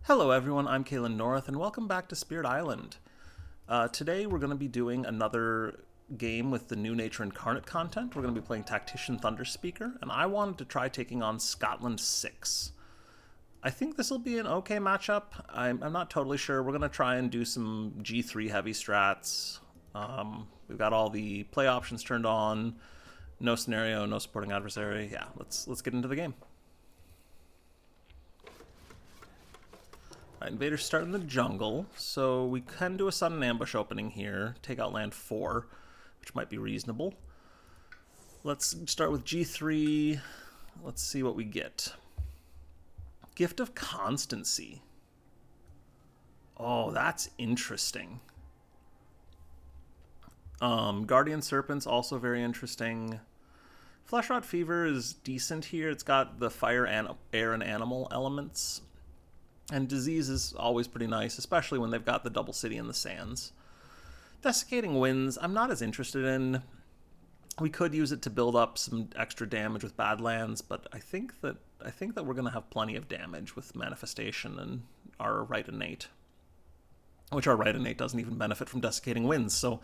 Hello everyone, I'm Kalen North, and welcome back to Spirit Island. Today we're going to be doing another game with the new Nature Incarnate content. We're going to be playing Tactician Thunderspeaker, and I wanted to try taking on Scotland 6. I think this will be an okay matchup. I'm not totally sure. We're going to try and do some G3 heavy strats. We've got all the play options turned on. No scenario, no supporting adversary. Yeah, let's get into the game. Invaders start in the jungle, so we can do a sudden ambush opening here, take out land 4, which might be reasonable. Let's start with G3. Let's see what we get. Gift of Constancy. Oh, that's interesting. Guardian Serpent's also very interesting. Fleshrot Fever is decent here. It's got the fire, air, and animal elements. And Disease is always pretty nice, especially when they've got the double city in the sands. Desiccating Winds, I'm not as interested in. We could use it to build up some extra damage with Badlands, but I think that we're going to have plenty of damage with Manifestation and our Right Innate. Which our Right Innate doesn't even benefit from Desiccating Winds, so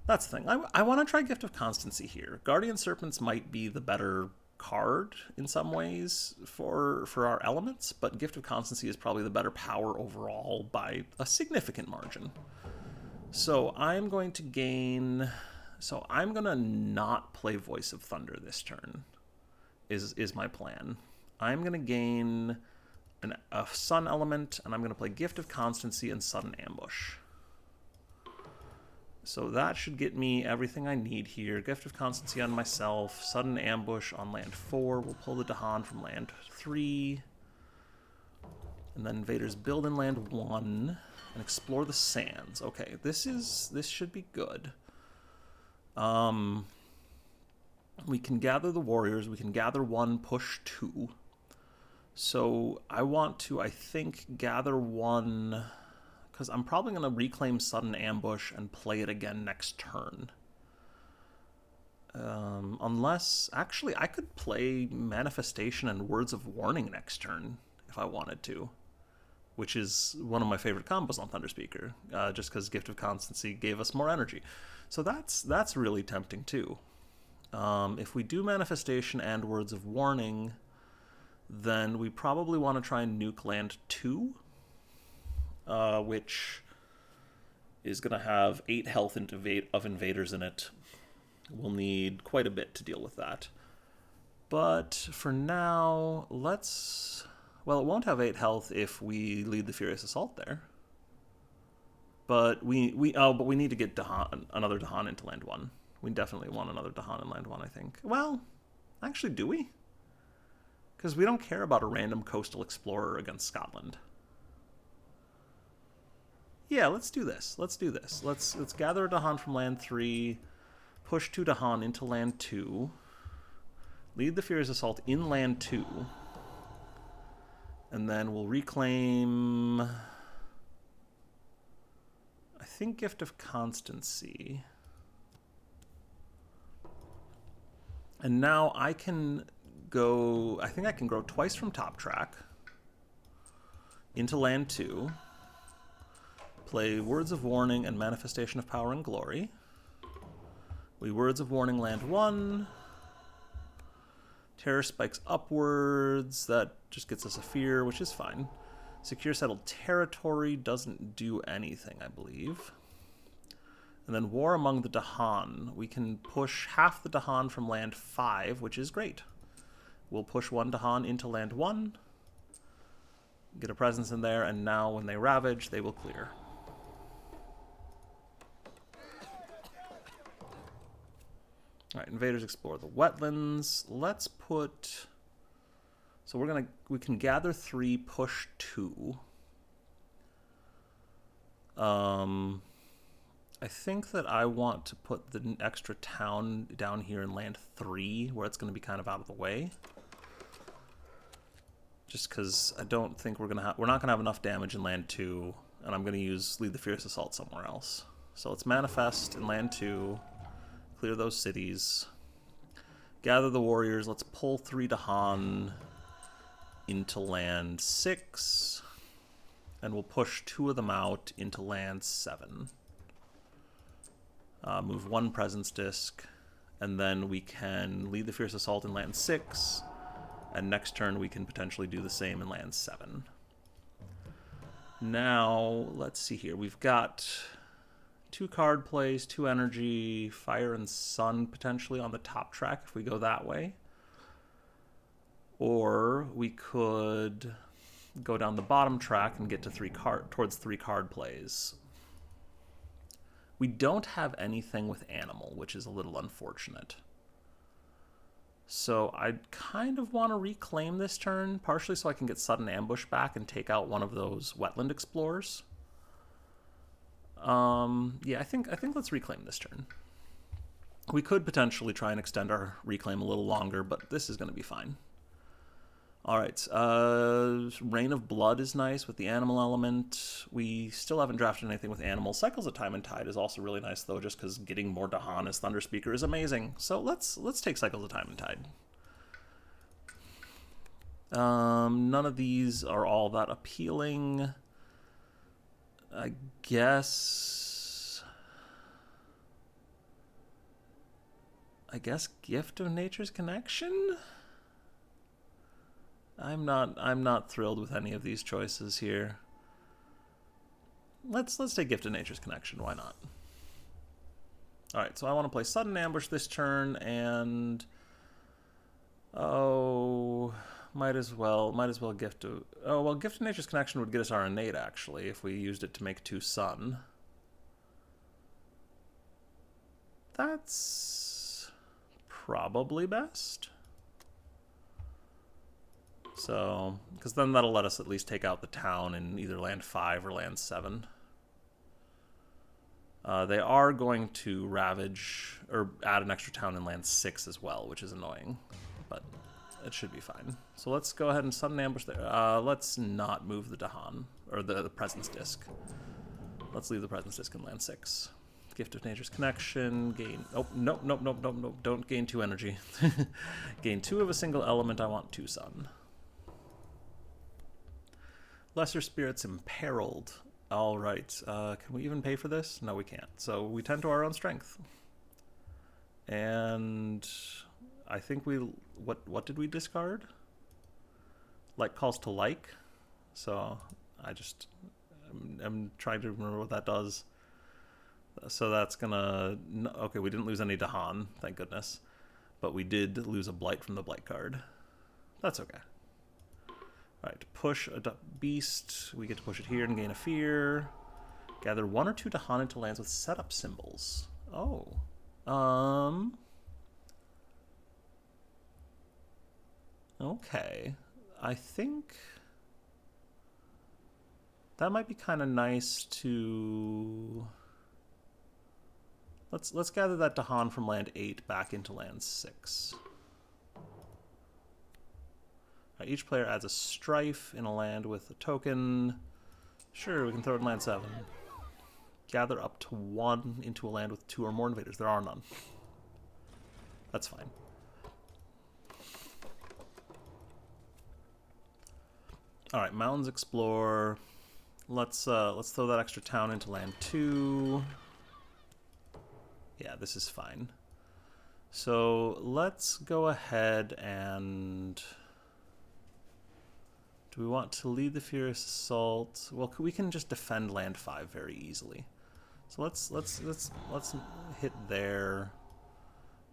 that's the thing. I want to try Gift of Constancy here. Guardian Serpents might be the better card in some ways for our elements, but Gift of Constancy is probably the better power overall by a significant margin. So I'm going to not play Voice of Thunder this turn, is my plan. I'm going to gain a Sun element, and I'm going to play Gift of Constancy and Sudden Ambush. So that should get me everything I need here. Gift of Constancy on myself, Sudden Ambush on land 4. We'll pull the Dahan from land 3. And then Invaders build in land 1 and explore the sands. Okay, this should be good. We can gather the warriors. We can gather 1, push 2. So I want to, I think, gather 1... because I'm probably going to reclaim Sudden Ambush and play it again next turn. Unless... actually, I could play Manifestation and Words of Warning next turn if I wanted to. Which is one of my favorite combos on Thunderspeaker. Just because Gift of Constancy gave us more energy. So that's really tempting too. If we do Manifestation and Words of Warning, then we probably want to try and nuke land 2. Which is going to have 8 health of invaders in it. We'll need quite a bit to deal with that. But for now, let's... well, it won't have 8 health if we lead the Furious Assault there. But we need to get another Dahan into land 1. We definitely want another Dahan in land 1, I think. Well, actually, do we? Because we don't care about a random coastal explorer against Scotland. Yeah, let's do this. Let's gather a Dahan from land 3, push 2 Dahan into land 2, lead the Furious Assault in land 2, and then we'll reclaim, I think, Gift of Constancy. And now I can go, I think I can grow twice from top track into land 2. Play Words of Warning and Manifestation of Power and Glory. We Words of Warning land 1. Terror spikes upwards. That just gets us a fear, which is fine. Secure Settled Territory doesn't do anything, I believe. And then War Among the Dahan. We can push half the Dahan from land 5, which is great. We'll push 1 Dahan into land 1. Get a presence in there, and now when they ravage, they will clear. Alright, invaders explore the wetlands. Let's put... so we can gather 3, push 2. I think that I want to put the extra town down here in land 3, where it's going to be kind of out of the way. Just because I don't think we're not going to have enough damage in land 2, and I'm going to lead the Fierce Assault somewhere else. So let's manifest in land 2. Clear those cities. Gather the warriors. Let's pull 3 Dahan into land 6. and we'll push 2 of them out into land 7. Move 1 presence disc, and then we can lead the Fierce Assault in land 6, and next turn we can potentially do the same in land 7. Now, let's see here. We've got 2 card plays, 2 energy, Fire and Sun potentially on the top track if we go that way. Or we could go down the bottom track and get to towards 3 card plays. We don't have anything with animal, which is a little unfortunate. So I kind of want to reclaim this turn, partially so I can get sudden ambush back and take out one of those wetland explorers. Yeah, I think let's reclaim this turn. We could potentially try and extend our reclaim a little longer, but this is going to be fine. All right, Rain of Blood is nice with the animal element. We still haven't drafted anything with animals. Cycles of Time and Tide is also really nice, though, just because getting more Dahan as Thunderspeaker is amazing. So let's take Cycles of Time and Tide. None of these are all that appealing. I guess Gift of Nature's Connection? I'm not thrilled with any of these choices here. Let's take Gift of Nature's Connection. Why not? All right, so I want to play Sudden Ambush this turn, and might as well Gift of Gift of Nature's Connection would get us our innate actually if we used it to make 2 sun. That's probably best. So, because then that'll let us at least take out the town in either land 5 or land 7. They are going to ravage, or add an extra town in land 6 as well, which is annoying, but it should be fine. So let's go ahead and sudden ambush there. Let's not move the Dahan, or the Presence Disc. Let's leave the Presence Disc in land 6. Gift of Nature's Connection, gain... Oh, nope, don't gain 2 energy. Gain 2 of a single element, I want 2 sun. Lesser Spirits Imperiled. All right. Can we even pay for this? No, we can't. So we tend to our own strength. And I think we... What did we discard? Like calls to like. So I'm trying to remember what that does. So that's gonna... Okay, we didn't lose any Dahan, thank goodness. But we did lose a blight from the blight card. That's okay. Alright, push a beast. We get to push it here and gain a fear. Gather 1 or 2 Dahan into lands with setup symbols. Oh. Okay. I think that might be kind of nice to... Let's gather that Dahan from land 8 back into land 6. Each player adds a strife in a land with a token. Sure, we can throw it in land 7. Gather up to 1 into a land with 2 or more invaders. There are none. That's fine. All right, Mountains Explore. Let's throw that extra town into land 2. Yeah, this is fine. So let's go ahead and... Do we want to lead the Furious Assault? Well, we can just defend land 5 very easily. So let's hit there,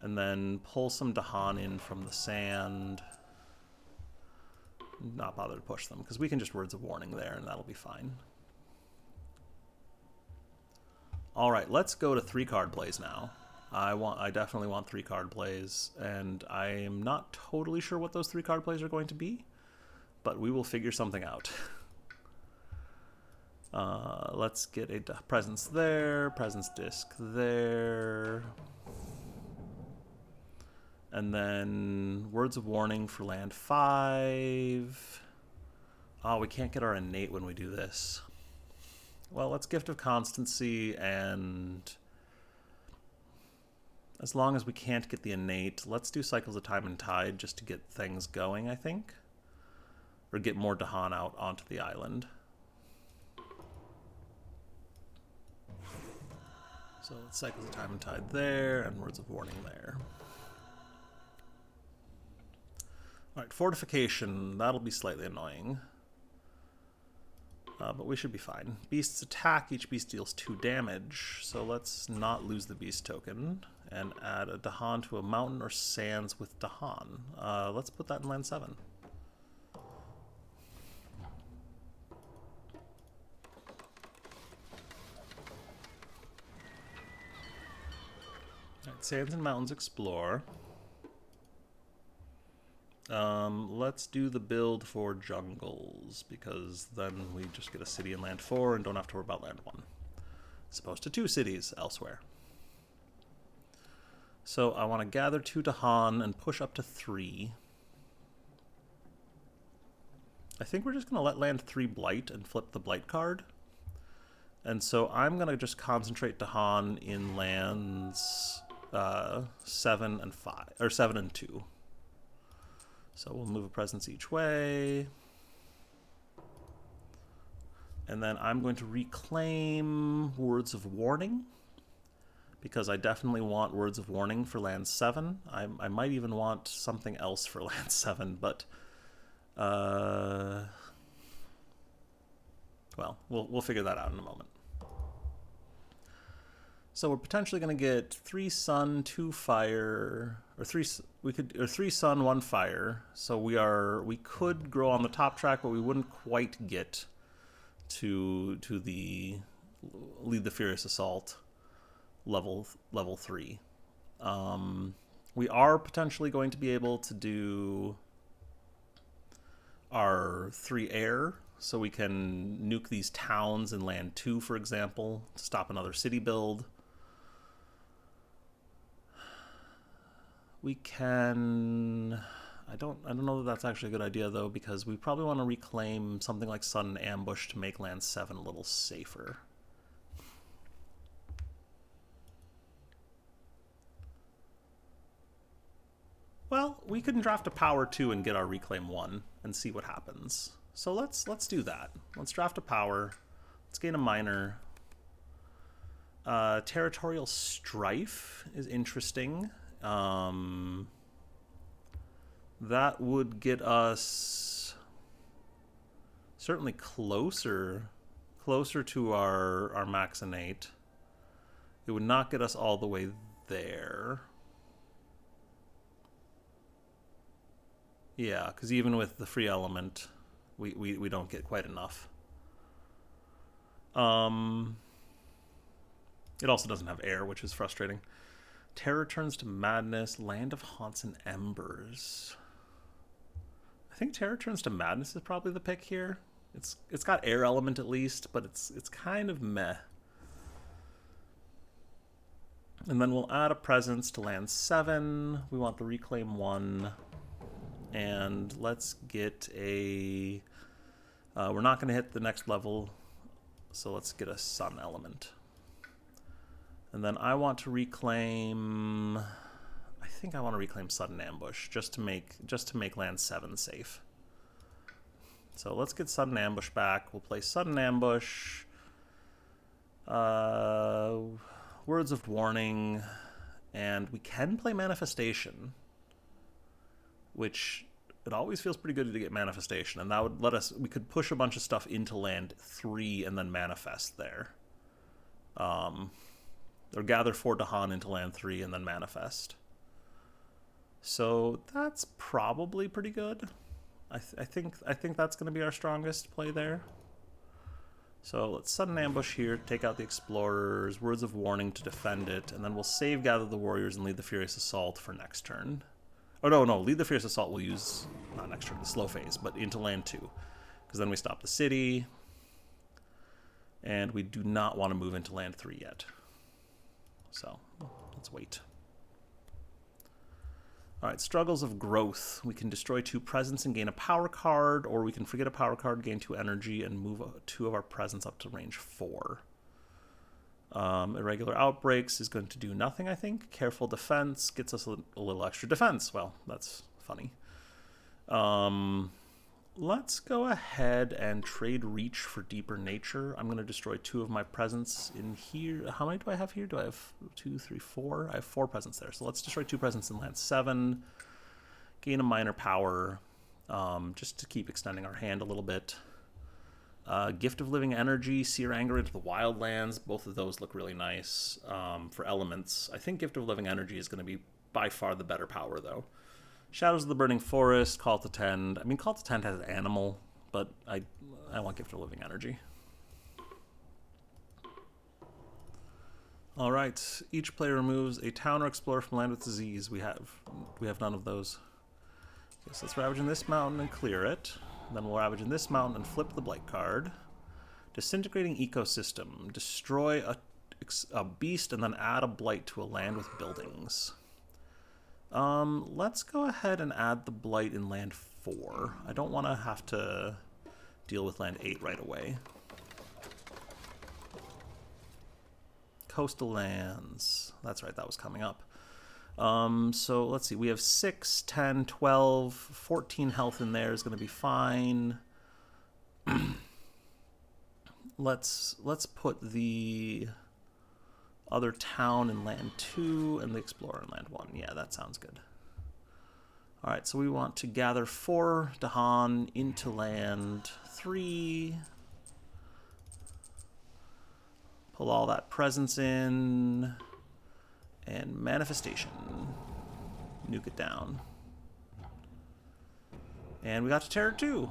and then pull some Dahan in from the sand. Not bother to push them because we can just Words of Warning there, and that'll be fine. All right, let's go to 3 card plays now. I definitely want 3 card plays, and I am not totally sure what those 3 card plays are going to be. But we will figure something out. Let's get a presence there, presence disc there. And then Words of Warning for land 5. Oh, we can't get our innate when we do this. Well, let's Gift of Constancy, and as long as we can't get the innate, let's do Cycles of Time and Tide just to get things going, I think. Or get more Dahan out onto the island. So let's Cycles of Time and Tide there, and Words of Warning there. Alright, Fortification. That'll be slightly annoying. But we should be fine. Beasts attack. Each beast deals 2 damage. So let's not lose the beast token and add a Dahan to a mountain or sands with Dahan. Let's put that in land 7. Alright, sands and mountains explore. Let's do the build for jungles, because then we just get a city in land 4 and don't have to worry about land 1. As opposed to 2 cities elsewhere. So I want to gather 2 Dahan and push up to 3. I think we're just going to let land 3 blight and flip the blight card. And so I'm going to just concentrate Dahan in lands 7 and 5, or 7 and 2. So we'll move a presence each way. And then I'm going to reclaim Words of Warning, because I definitely want Words of Warning for land 7. I might even want something else for land 7, but well, we'll figure that out in a moment. So we're potentially going to get 3 sun, 2 fire, or 3 sun, 1 fire. So we could grow on the top track, but we wouldn't quite get to the Lead the Furious Assault level 3. We are potentially going to be able to do our 3 air, so we can nuke these towns in land 2, for example, to stop another city build. We can... I don't know that that's actually a good idea, though, because we probably want to reclaim something like Sudden Ambush to make land 7 a little safer. Well, we can draft a power 2 and get our reclaim 1 and see what happens. So let's do that. Let's draft a power. Let's gain a minor. Territorial Strife is interesting. That would get us certainly closer to our max innate. It would not get us all the way there. Yeah, because even with the free element, we don't get quite enough. It also doesn't have air, which is frustrating. Terror turns to madness. Land of Haunts and Embers. I think Terror turns to madness is probably the pick here. It's got air element at least, but it's kind of meh. And then we'll add a presence to land 7. We want the reclaim 1. And let's get a... we're not going to hit the next level, so let's get a sun element. And then I want to reclaim... I think I want to reclaim Sudden Ambush, just to make land 7 safe. So let's get Sudden Ambush back. We'll play Sudden Ambush. Words of Warning. And we can play Manifestation, which it always feels pretty good to get Manifestation, and that would let us, we could push a bunch of stuff into land 3 and then manifest there. Or gather 4 Dahan into land 3 and then manifest. So that's probably pretty good. I think that's going to be our strongest play there. So let's Sudden Ambush here, take out the Explorers, Words of Warning to defend it, and then we'll save Gather the Warriors and Lead the Furious Assault for next turn. Oh, no, Lead the Fierce Assault we'll use, not next turn, the slow phase, but into land 2. Because then we stop the city, and we do not want to move into land 3 yet. So, let's wait. Alright, Struggles of Growth. We can destroy 2 presence and gain a power card, or we can forget a power card, gain 2 energy, and move 2 of our presence up to range 4. Irregular Outbreaks is going to do nothing, I think. Careful Defense gets us a little extra defense. Well, that's funny. Let's go ahead and trade reach for deeper nature. I'm going to destroy 2 of my presence in here. How many do I have here? Do I have 2, 3, 4? I have 4 presence there. So let's destroy 2 presence in land 7. Gain a minor power, just to keep extending our hand a little bit. Gift of Living Energy, Sear Anger into the Wildlands. Both of those look really nice for elements. I think Gift of Living Energy is going to be by far the better power, though. Shadows of the Burning Forest, Call to Tend. I mean, Call to Tend has animal, but I want Gift of Living Energy. All right. Each player removes a town or explorer from land with disease. We have none of those. Okay, so let's ravage in this mountain and clear it. Then we'll ravage in this mountain and flip the blight card. Disintegrating ecosystem. Destroy a beast and then add a blight to a land with buildings. Let's go ahead and add the blight in land 4. I don't want to have to deal with land 8 right away. Coastal lands. That's right, that was coming up. So let's see, we have 6, 10, 12, 14 health in there is going to be fine. Let's put the other town in land 2 and the explorer in land 1. Yeah, that sounds good. All right, so we want to gather 4 Dahan into land 3. Pull all that presence in. And manifestation. Nuke it down. And we got to Terror 2.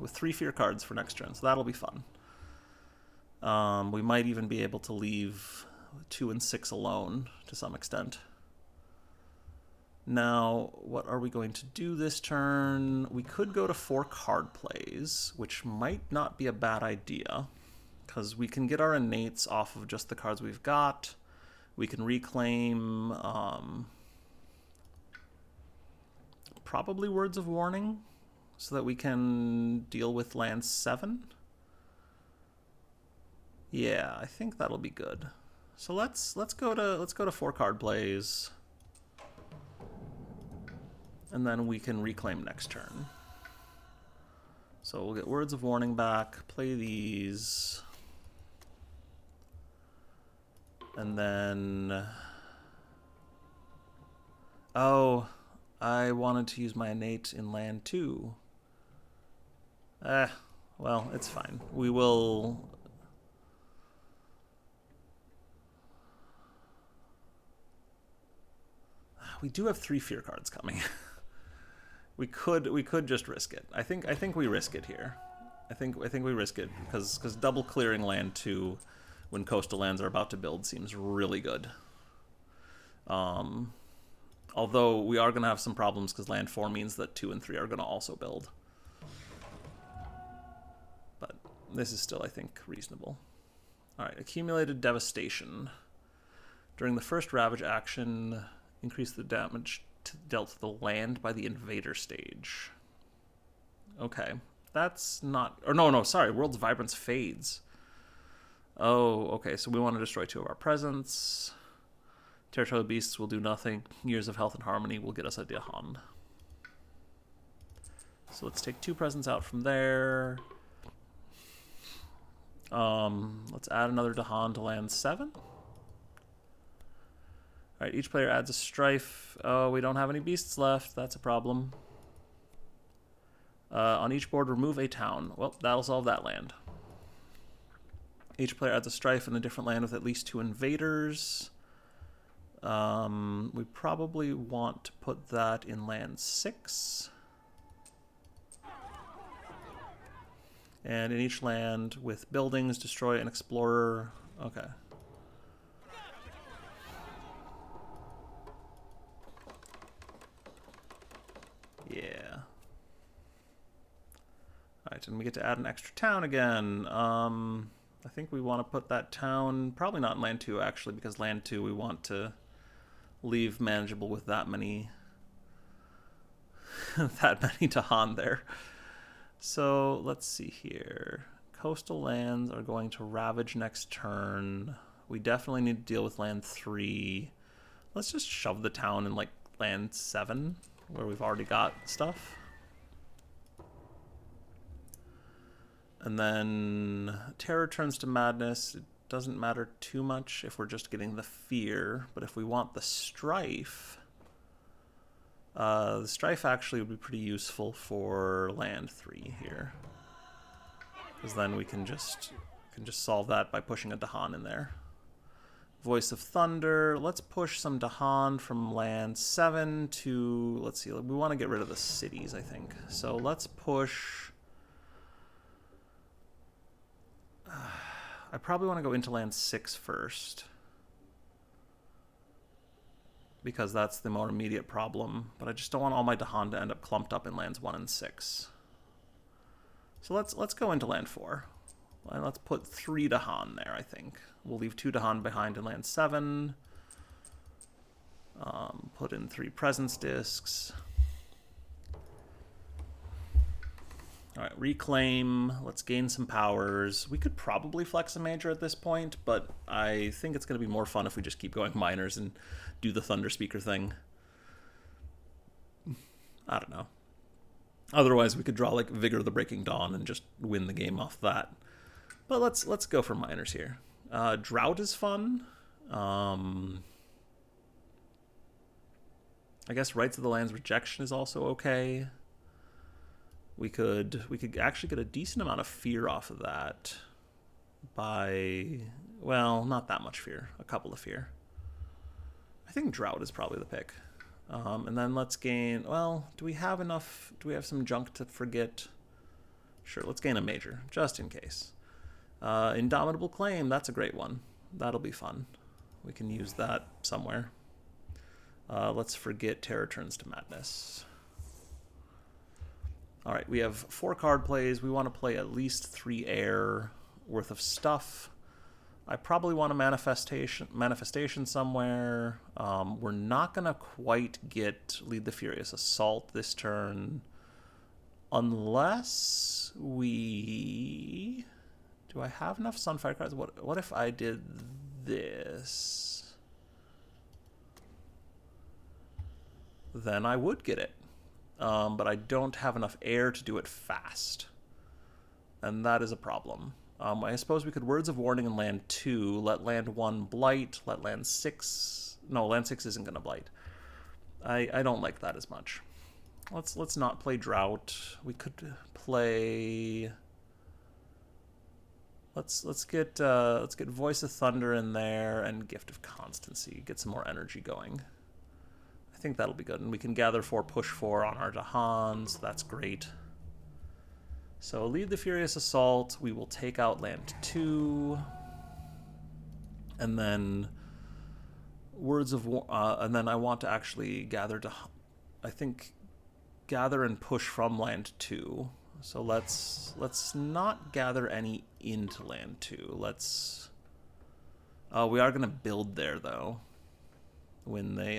With 3 fear cards for next turn, so that'll be fun. We might even be able to leave 2 and 6 alone to some extent. Now, what are we going to do this turn? We could go to 4 card plays, which might not be a bad idea, because we can get our innates off of just the cards we've got. We can reclaim probably Words of Warning so that we can deal with land 7. Yeah, I think that'll be good. So let's go to 4 card plays, and then we can reclaim next turn. So we'll get Words of Warning back, play these, and then oh, I wanted to use my innate in land 2. Well, it's fine. We will. We do have 3 fear cards coming. we could just risk it. I think we risk it here. I think we risk it because double clearing land 2 when coastal lands are about to build seems really good. Although we are going to have some problems because land 4 means that 2 and 3 are going to also build. But this is still, I think, reasonable. All right, accumulated devastation. During the first ravage action, increase the damage dealt to the land by the invader stage. Okay, that's not... Or no, sorry, World's Vibrance fades. Oh, okay, so we want to destroy 2 of our presence. Territorial Beasts will do nothing. Years of Health and Harmony will get us a Dahan. So let's take 2 presents out from there. Let's add another Dahan to land 7. Alright, each player adds a strife. Oh, we don't have any beasts left. That's a problem. On each board, remove a town. Well, that'll solve that land. Each player adds a strife in a different land with at least 2 invaders. We probably want to put that in land 6. And in each land with buildings, destroy an explorer. Okay. Yeah. Alright, and we get to add an extra town again. I think we want to put that town, probably not in land 2 actually, because land 2 we want to leave manageable with that many Dahan there. So let's see here. Coastal lands are going to ravage next turn. We definitely need to deal with land 3. Let's just shove the town in like land 7, where we've already got stuff. And then terror turns to madness. It doesn't matter too much if we're just getting the fear, but if we want the strife actually would be pretty useful for land 3 here, because then we can just solve that by pushing a Dahan in there. Voice of Thunder. Let's push some Dahan from land 7 to, let's see, we want to get rid of the cities, I think. So let's push. I probably want to go into land 6 first, because that's the more immediate problem, but I just don't want all my Dahan to end up clumped up in lands 1 and 6. So let's go into land 4. And let's put 3 Dahan there, I think. We'll leave 2 Dahan behind in land 7. Put in 3 presence discs. Alright, reclaim. Let's gain some powers. We could probably flex a major at this point, but I think it's going to be more fun if we just keep going minors and do the Thunderspeaker thing. I don't know. Otherwise, we could draw like Vigor of the Breaking Dawn and just win the game off that. But let's go for minors here. Drought is fun. I guess Rights of the Land's Rejection is also okay. We could actually get a decent amount of fear off of that by, well, not that much fear, a couple of fear. I think Drought is probably the pick. And then let's gain, well, do we have enough, do we have some junk to forget? Sure, let's gain a major, just in case. Indomitable Claim, that's a great one. That'll be fun. We can use that somewhere. Let's forget Terror Turns to Madness. All right, we have 4 card plays. We want to play at least 3 air worth of stuff. I probably want a manifestation somewhere. We're not going to quite get Lead the Furious Assault this turn unless we... Do I have enough Sunfire cards? What if I did this? Then I would get it. But I don't have enough air to do it fast. And that is a problem. I suppose we could Words of Warning in land 2, let land 1 blight, let land 6... No, land 6 isn't going to blight. I don't like that as much. Let's not play Drought. We could play... Let's get Voice of Thunder in there and Gift of Constancy. Get some more energy going. I think that'll be good. And we can gather 4, push 4 on our Dahans. So that's great. So Lead the Furious Assault. We will take out land 2. And then Words of War. And then I want to actually gather I think gather and push from land 2. So let's not gather any into land 2. Let's... we are going to build there, though. When they...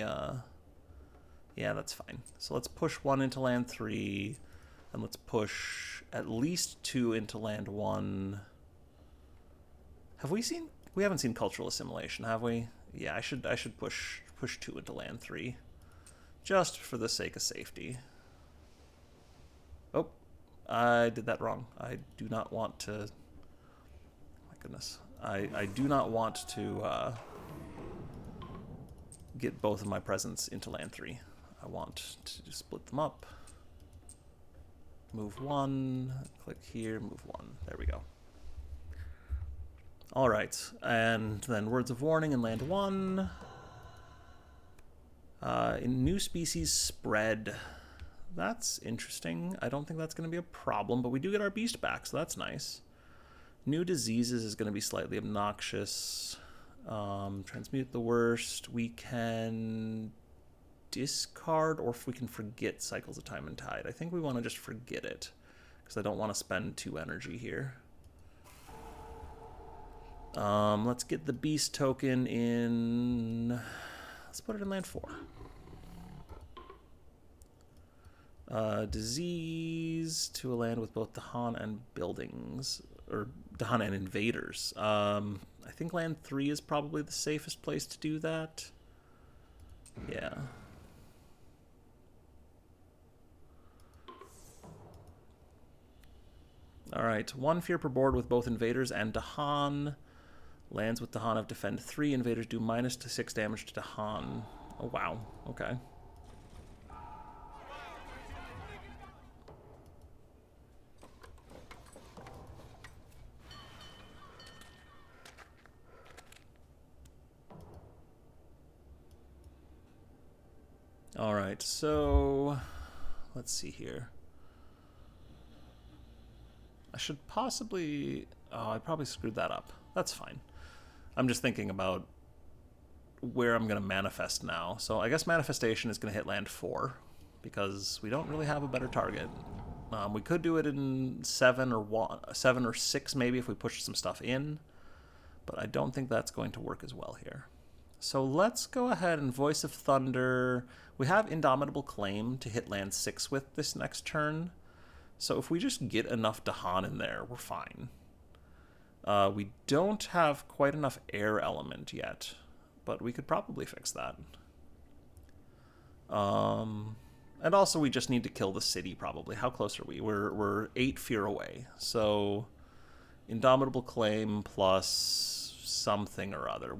Yeah, that's fine. So let's push 1 into land 3, and let's push at least 2 into land 1. Have we seen... We haven't seen Cultural Assimilation, have we? Yeah, I should push 2 into land 3. Just for the sake of safety. Oh, I did that wrong. I do not want to... My goodness. I do not want to get both of my presents into land 3. I want to split them up. Move 1, click here, move 1. There we go. All right, and then Words of Warning in land 1. In New Species Spread. That's interesting. I don't think that's going to be a problem, but we do get our beast back, so that's nice. New Diseases is going to be slightly obnoxious. Transmute the Worst. We can discard, or if we can forget Cycles of Time and Tide. I think we want to just forget it, because I don't want to spend 2 energy here. Let's get the beast token in... Let's put it in land 4. Disease to a land with both Dahan and buildings, or Dahan and invaders. I think land 3 is probably the safest place to do that. Yeah. All right, 1 fear per board with both invaders and Dahan. Lands with Dahan of defend 3. Invaders do -6 damage to Dahan. Oh, wow. Okay. All right, so let's see here. I should possibly... Oh, I probably screwed that up. That's fine. I'm just thinking about where I'm going to manifest now. So I guess manifestation is going to hit land 4 because we don't really have a better target. We could do it in 7 or 6 maybe if we push some stuff in, but I don't think that's going to work as well here. So let's go ahead and Voice of Thunder. We have Indomitable Claim to hit land 6 with this next turn. So if we just get enough Dahan in there, we're fine. We don't have quite enough air element yet, but we could probably fix that. And also we just need to kill the city probably. How close are we? We're 8 fear away. So Indomitable Claim plus something or other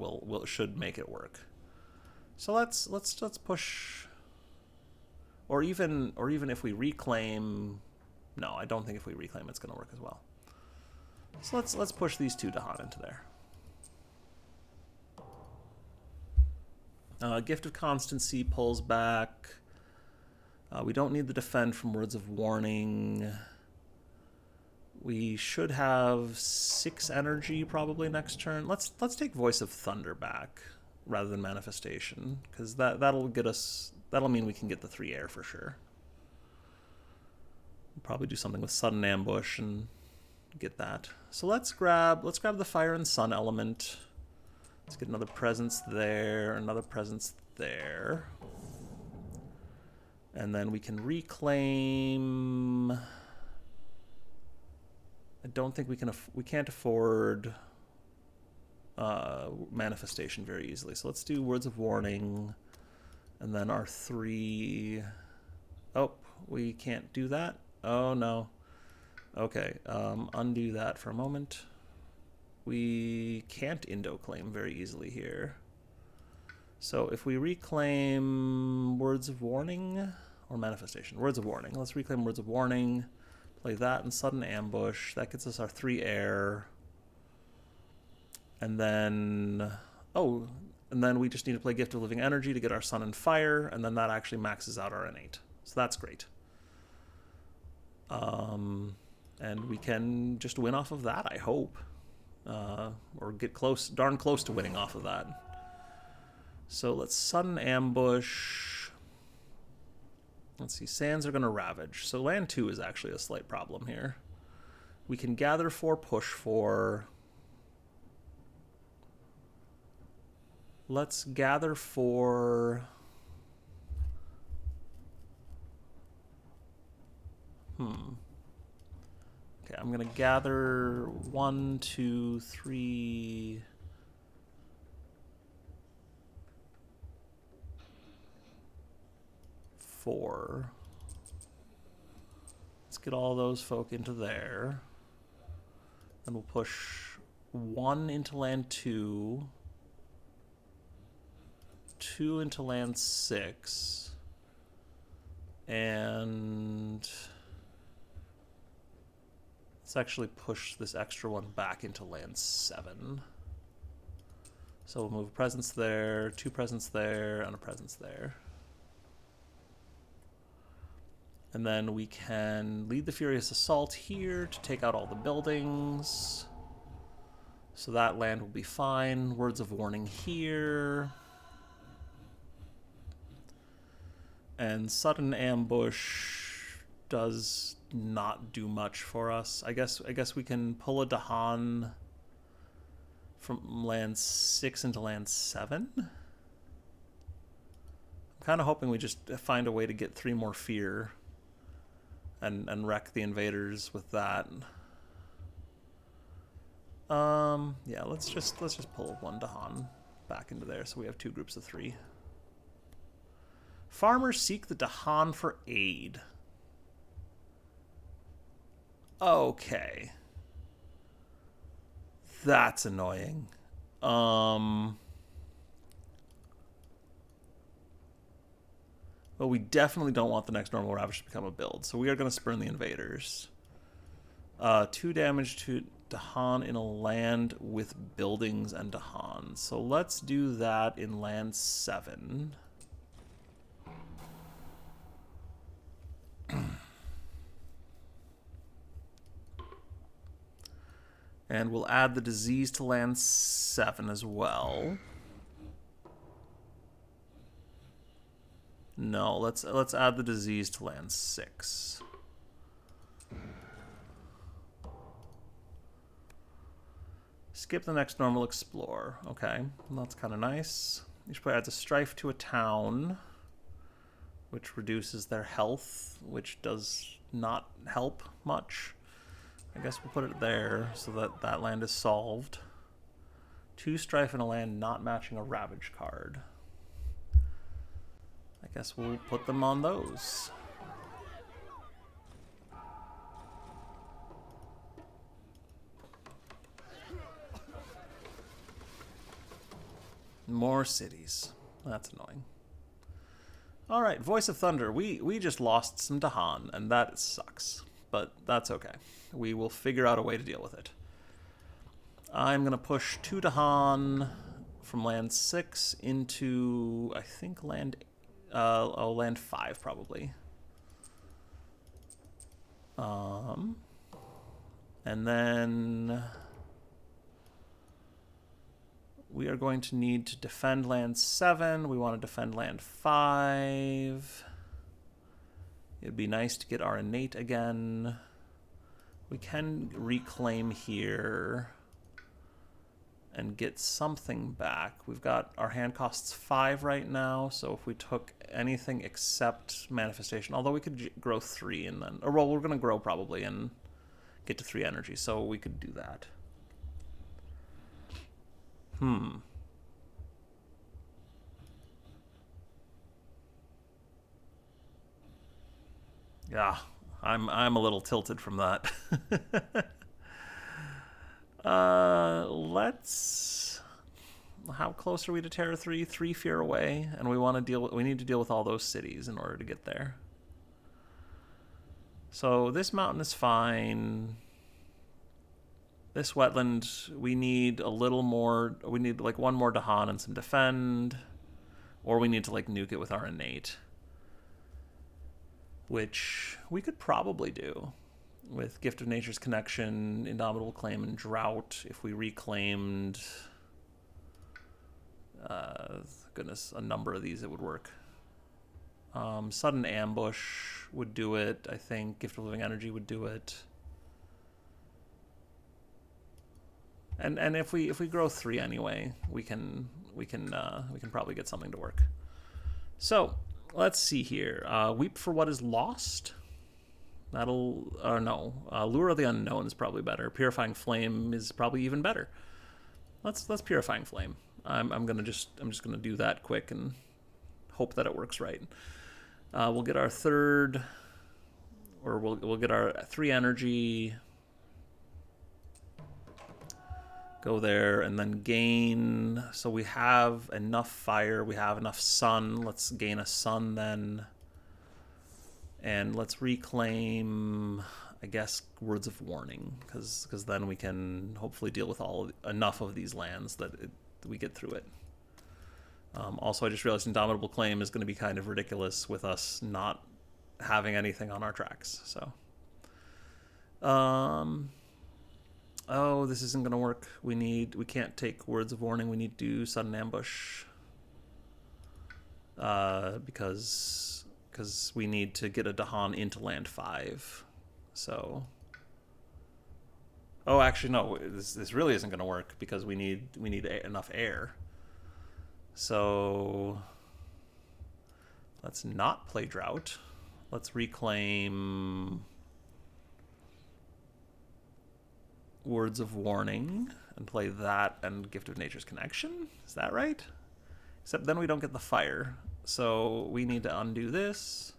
should make it work. So let's push, or even if we reclaim. No, I don't think if we reclaim it's going to work as well. So let's push these 2 Dahan into there. Gift of Constancy pulls back. We don't need the defend from Words of Warning. We should have 6 energy probably next turn. Let's take Voice of Thunder back rather than Manifestation, because that'll mean we can get the 3 air for sure. We'll probably do something with Sudden Ambush and get that. So let's grab the Fire and Sun element. Let's get another presence there, another presence there. And then we can reclaim. I don't think we can't afford Manifestation very easily. So let's do Words of Warning, and then our 3. Oh, we can't do that. Oh no. Okay, undo that for a moment. We can't Indo-claim very easily here. So if we reclaim Words of Warning or Manifestation, Words of Warning. Let's reclaim Words of Warning. Play that and Sudden Ambush. That gets us our 3 air. And then... Oh, and then we just need to play Gift of Living Energy to get our Sun and Fire, and then that actually maxes out our innate. So that's great. And we can just win off of that, I hope. Or get darn close to winning off of that. So let's Sudden Ambush. Let's see, Sands are going to Ravage. So land 2 is actually a slight problem here. We can Gather 4, Push 4. Let's Gather 4. Okay, I'm going to gather 1, 2, 3... 4. Let's get all those folk into there. Then we'll push 1 into land 2. 2 into land 6. And let's actually push this extra one back into land 7. So we'll move a presence there, 2 presence there, and a presence there. And then we can lead the Furious Assault here to take out all the buildings. So that land will be fine. Words of Warning here. And Sudden Ambush does not do much for us. I guess we can pull a Dahan from land 6 into land 7. I'm kind of hoping we just find a way to get 3 more fear and wreck the invaders with that. Yeah, let's just pull 1 Dahan back into there so we have 2 groups of 3. Farmers seek the Dahan for aid. Okay. That's annoying. But we definitely don't want the next normal Ravager to become a build, so we are going to spurn the invaders. 2 damage to Dahan in a land with buildings and Dahan. So let's do that in land 7. And we'll add the disease to land 7 as well. No, let's add the disease to land 6. Skip the next normal explore. Okay, well, that's kind of nice. You should probably add a strife to a town, which reduces their health, which does not help much. I guess we'll put it there so that that land is solved. 2 strife in a land not matching a ravage card. I guess we'll put them on those. More cities. That's annoying. All right, Voice of Thunder. We just lost some Dahan, and that sucks. But that's okay. We will figure out a way to deal with it. I'm going to push 2 Dahan from land 6 into, I think, land 5, probably. And then we are going to need to defend land 7. We want to defend land 5. It'd be nice to get our innate again. We can reclaim here and get something back. We've got our hand costs 5 right now, so if we took anything except manifestation, although we could grow 3 and then, or well, we're going to grow probably and get to 3 energy, so we could do that. Yeah, I'm a little tilted from that. Let's. How close are we to Terra 3? 3 fear away, and we want to deal. We need to deal with all those cities in order to get there. So this mountain is fine. This wetland, we need a little more. We need like 1 more Dahan and some defend, or we need to like nuke it with our innate, which we could probably do with Gift of Nature's Connection, Indomitable Claim, and Drought. If we reclaimed, goodness, a number of these, it would work. Sudden Ambush would do it. I think Gift of Living Energy would do it. And if we grow 3 anyway, we can probably get something to work. So let's see here. Weep for what is lost. That'll no. Lure of the Unknown is probably better. Purifying Flame is probably even better. Let's Purifying Flame. I'm just gonna do that quick and hope that it works right. We'll get our 3rd, or we'll get our 3 energy. Go there and then gain. So we have enough fire. We have enough sun. Let's gain a sun then. And let's reclaim, I guess, Words of Warning, because then we can hopefully deal with enough of these lands that we get through it. Also, I just realized Indomitable Claim is going to be kind of ridiculous with us not having anything on our tracks. So, oh, this isn't going to work. We can't take Words of Warning. We need to do Sudden Ambush. Because we need to get a Dahan into land 5. So, oh, actually no, this really isn't going to work because we need enough air. So let's not play Drought. Let's reclaim Words of Warning and play that and Gift of Nature's Connection. Is that right? Except then we don't get the fire. So we need to undo this.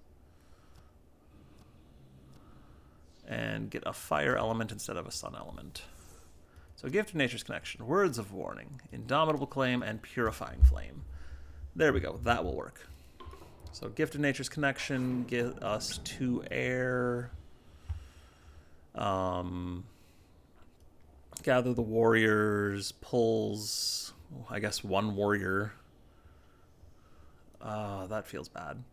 and get a fire element instead of a sun element. So Gift of Nature's Connection, Words of Warning, Indomitable Claim, and Purifying Flame. There we go. That will work. So Gift of Nature's Connection, get us 2 air. Gather the Warriors, pulls, I guess, 1 warrior. That feels bad.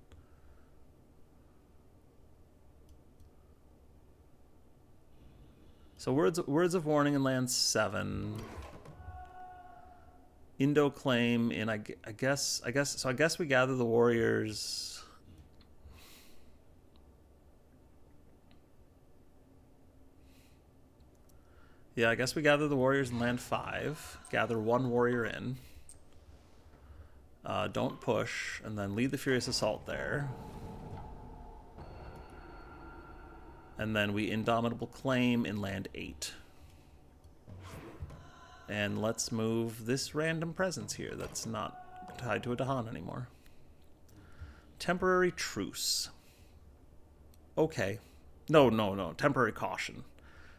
So words of warning in land 7. Indo claim in I guess we gather the warriors. Yeah, I guess we gather the warriors in land 5. Gather 1 warrior in. Don't push, and then lead the Furious Assault there. And then we Indomitable Claim in land 8. And let's move this random presence here that's not tied to a Dahan anymore. Temporary Truce. Okay. No. Temporary Caution.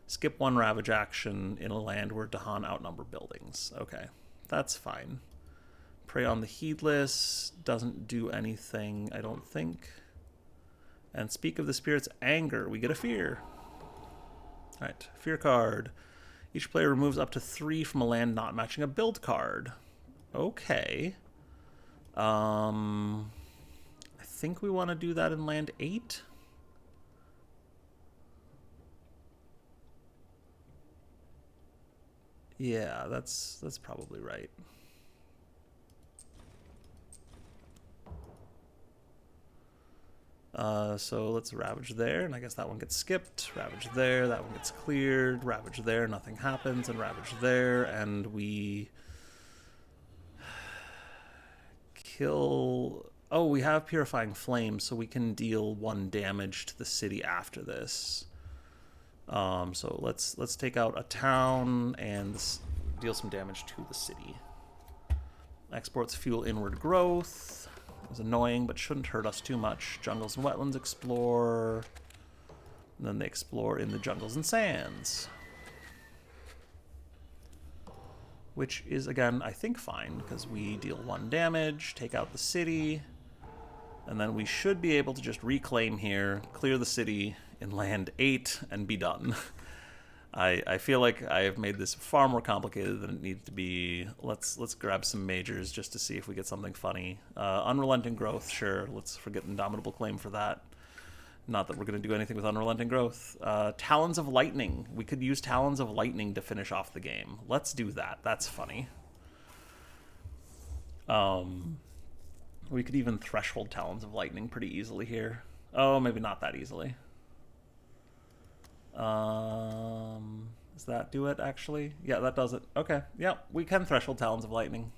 Skip 1 Ravage action in a land where Dahan outnumber buildings. Okay. That's fine. Prey on the Heedless. Doesn't do anything, I don't think. And Speak of the Spirit's Anger. We get a Fear. Alright, Fear card. Each player removes up to 3 from a land not matching a build card. Okay. I think we want to do that in land 8. Yeah, that's probably right. So let's Ravage there, and I guess that one gets skipped. Ravage there, that one gets cleared. Ravage there, nothing happens, and Ravage there, and we kill... Oh, we have Purifying Flame, so we can deal 1 damage to the city after this. So let's take out a town and deal some damage to the city. Exports fuel inward growth. It was annoying, but shouldn't hurt us too much. Jungles and wetlands explore. And then they explore in the jungles and sands. Which is, again, I think fine, because we deal 1 damage, take out the city, and then we should be able to just reclaim here, clear the city in land 8, and be done. I feel like I have made this far more complicated than it needs to be. Let's grab some majors just to see if we get something funny. Unrelenting Growth, sure. Let's forget Indomitable Claim for that. Not that we're going to do anything with Unrelenting Growth. Talons of Lightning. We could use Talons of Lightning to finish off the game. Let's do that. That's funny. We could even Threshold Talons of Lightning pretty easily here. Oh, maybe not that easily. Does that do it, actually? Yeah, that does it. Okay, yeah, we can Threshold Talons of Lightning.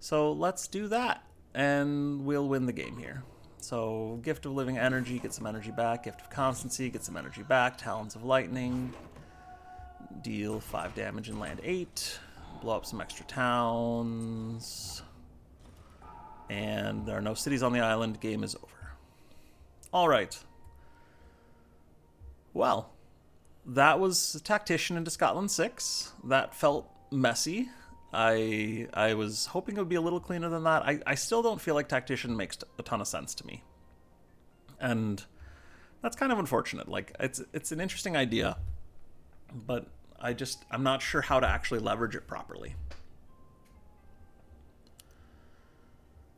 So let's do that, and we'll win the game here. So Gift of Living Energy, get some energy back. Gift of Constancy, get some energy back. Talons of Lightning, deal 5 damage in land 8. Blow up some extra towns. And there are no cities on the island. Game is over. All right. Well, that was Tactician into Scotland 6. That felt messy. I was hoping it would be a little cleaner than that. I still don't feel like Tactician makes a ton of sense to me. And that's kind of unfortunate. Like, it's an interesting idea, but I'm not sure how to actually leverage it properly.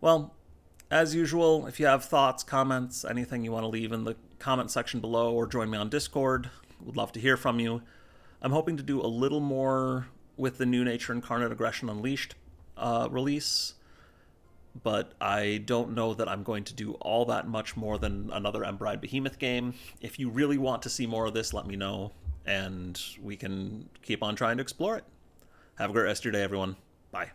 Well, as usual, if you have thoughts, comments, anything you want to leave in the comment section below or join me on Discord, would love to hear from you. I'm hoping to do a little more with the new Nature Incarnate Aggression Unleashed release, but I don't know that I'm going to do all that much more than another Embride Behemoth game. If you really want to see more of this, let me know, and we can keep on trying to explore it. Have a great rest of your day, everyone. Bye.